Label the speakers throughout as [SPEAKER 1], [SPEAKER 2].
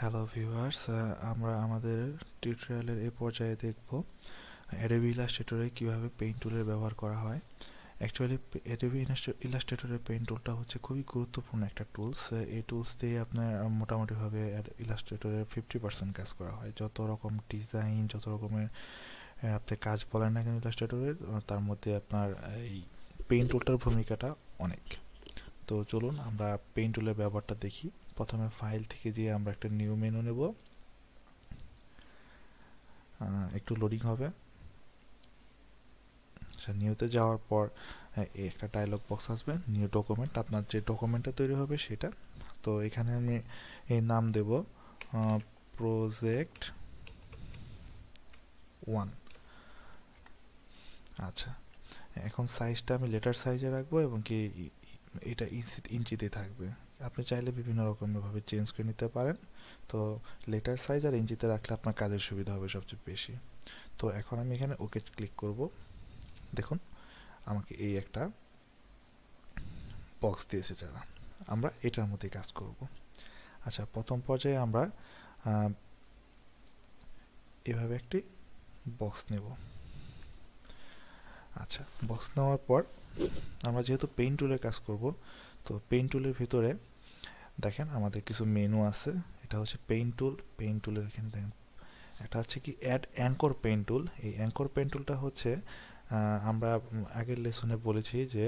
[SPEAKER 1] Hello viewers, আমরা আমাদের টিউটোরিয়ালের এই পর্যায়ে দেখব অ্যাডোবি ইলাস্ট্রেটরে কিভাবে পেইন্ট টুলের ব্যবহার করা হয়। অ্যাকচুয়ালি অ্যাডোবি ইলাস্ট্রেটরের পেইন্ট টুলটা হচ্ছে খুবই গুরুত্বপূর্ণ একটা টুলস। এই টুলস দিয়ে আপনার মোটামুটিভাবে ইলাস্ট্রেটরের 50% কাজ করা হয়। যত রকম ডিজাইন, যত রকমের আপনি কাজ বলেন না কেন ইলাস্ট্রেটরের, তার মধ্যে আপনার এই পেইন্ট টুলটার ভূমিকাটা অনেক। তো চলুন আমরা পেইন্ট টুলের ব্যবহারটা দেখি। প্রথমে ফাইল থেকে গিয়ে আমরা একটা নিউ মেনু নেব, একটু লোডিং হবে। নিউতে যাওয়ার পর একটা ডায়লগ বক্স আসবে, নিউ ডকুমেন্ট, আপনার যে ডকুমেন্টটা তৈরি হবে সেটা। তো এখানে আমি এই নাম দেব প্রজেক্ট 1। আচ্ছা, এখন সাইজটা আমি লেটার সাইজে রাখবো এবং কি এটা ইঞ্চিতে থাকবে। আপনি চাইলে বিভিন্ন রকমের ভাবে চেঞ্জ করে নিতে পারেন। তো লেটার সাইজ আর ইঞ্চিতে রাখলে আপনার কাজের সুবিধা হবে সবচেয়ে বেশি। তো এখন আমি এখানে ওকে ক্লিক করব। দেখুন আমাকে এই একটা বক্স দিয়েছে, যারা আমরা এটার মধ্যে কাজ করব। আচ্ছা, প্রথম পর্যায়ে আমরা এভাবে একটি বক্স নেব। আচ্ছা, বক্স নেওয়ার পর আমরা যেহেতু পেইন্ট টুলের কাজ করব, তো পেইন্ট টুলের ভিতরে দেখেন আমাদের কিছু মেনু আছে। এটা হচ্ছে পেইন্ট টুল। পেইন্ট টুলের এখানে দেখেন এটা হচ্ছে কি অ্যাড অ্যাঙ্কর পেইন্ট টুল। এই অ্যাঙ্কর পেইন্ট টুলটা হচ্ছে আমরা আগের লেসনে বলেছি যে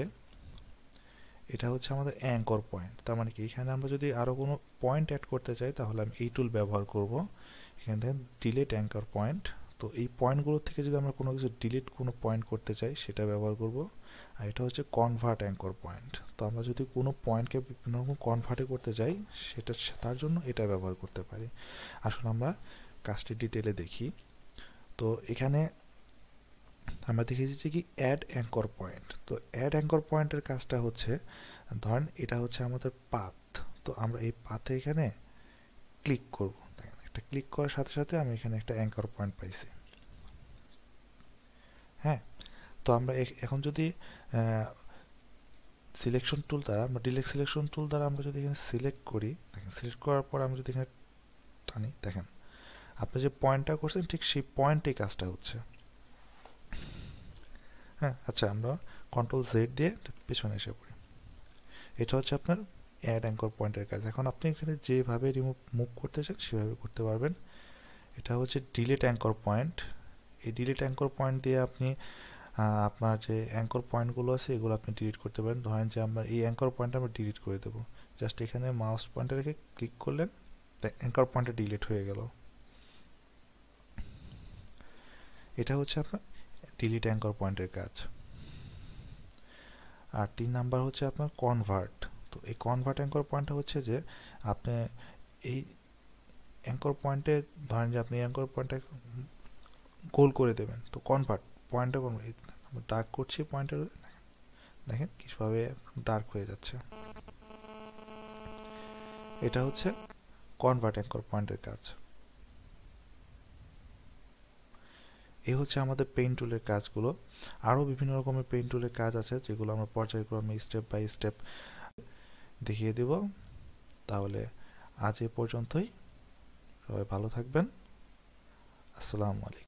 [SPEAKER 1] এটা হচ্ছে আমাদের অ্যাঙ্কর পয়েন্ট। তার মানে কি, এখানে আমরা যদি আরো কোনো পয়েন্ট অ্যাড করতে চাই তাহলে আমি এই টুল ব্যবহার করব। এখানে দেখেন ডিলিট অ্যাঙ্কর পয়েন্ট। তো এই পয়েন্টগুলো থেকে যদি আমরা কোনো কিছু ডিলিট কোনো পয়েন্ট করতে চাই সেটা ব্যবহার করব। আর এটা হচ্ছে কনভার্ট অ্যাঙ্কর পয়েন্ট। তো আমরা যদি কোনো পয়েন্টকে বিভিন্ন রকম কনভার্টে করতে চাই সেটা তার জন্য এটা ব্যবহার করতে পারি। আসলে আমরা কাজটি ডিটেলে দেখি। তো এখানে আমরা দেখেছি কি অ্যাড অ্যাঙ্কর পয়েন্ট। তো অ্যাড অ্যাঙ্কর পয়েন্টের কাজটা হচ্ছে, ধরেন এটা হচ্ছে আমাদের পাথ। তো আমরা এই পাথে এখানে ক্লিক করব। দেখেন একটা ক্লিক করার সাথে সাথে আমি এখানে একটা অ্যাঙ্কর পয়েন্ট পাইছি। হ্যাঁ, তো আমরা এখন যদি সিলেকশন টুল দ্বারা, আমরা ডিলেক্ট সিলেকশন টুল দ্বারা আমরা যদি এখানে সিলেক্ট করি, দেখেন সিলেক্ট করার পর আমি যদি এখানে টানি, দেখেন আপনি যে পয়েন্টটা করছেন ঠিক সেই পয়েন্টেই কাজটা হচ্ছে। হ্যাঁ, আচ্ছা, আমরা কন্ট্রোল জেড দিয়ে পেছনে এসে পড়ি। এটা হচ্ছে আপনার অ্যাড অ্যাঙ্কর পয়েন্টের কাজ। এখন আপনি এখানে যেভাবে মুভ করতে চান সেভাবে করতে পারবেন। এটা হচ্ছে ডিলিট অ্যাঙ্কর পয়েন্ট। এই ডিলিট অ্যাঙ্কর পয়েন্ট দিয়ে আপনি আপনার যে অ্যাঙ্কর পয়েন্টগুলো আছে এগুলো আপনি ডিলিট করতে পারেন। ধরেন যে আমরা এই অ্যাঙ্কর পয়েন্ট আমরা ডিলিট করে দেবো। জাস্ট এখানে মাউস পয়েন্টে রেখে ক্লিক করলেন, অ্যাঙ্কর পয়েন্টটা ডিলিট হয়ে গেল। এটা হচ্ছে আপনার ডিলিট অ্যাঙ্কর পয়েন্টের কাজ। আর 3 নাম্বার হচ্ছে আপনার কনভার্ট। তো এই কনভার্ট অ্যাঙ্কর পয়েন্টটা হচ্ছে যে আপনি এই অ্যাঙ্কর পয়েন্টে, ধরেন যে আপনি অ্যাঙ্কর পয়েন্টটা গোল করে দেবেন। তো কনভার্ট পয়েন্টটা ডার্ক করছি পয়েন্টের, দেখেন কিভাবে ডার্ক হয়ে যাচ্ছে। এটা হচ্ছে কনভার্ট অ্যাঙ্কর পয়েন্টের কাজ। এই হচ্ছে আমাদের পেইন্ট টুলের কাজগুলো। আরও বিভিন্ন রকমের পেইন্ট টুলের কাজ আছে যেগুলো আমরা পর্যায়ক্রমে স্টেপ বাই স্টেপ দেখিয়ে দেব। তাহলে আজ এ পর্যন্তই। সবাই ভালো থাকবেন। আসসালামু আলাইকুম।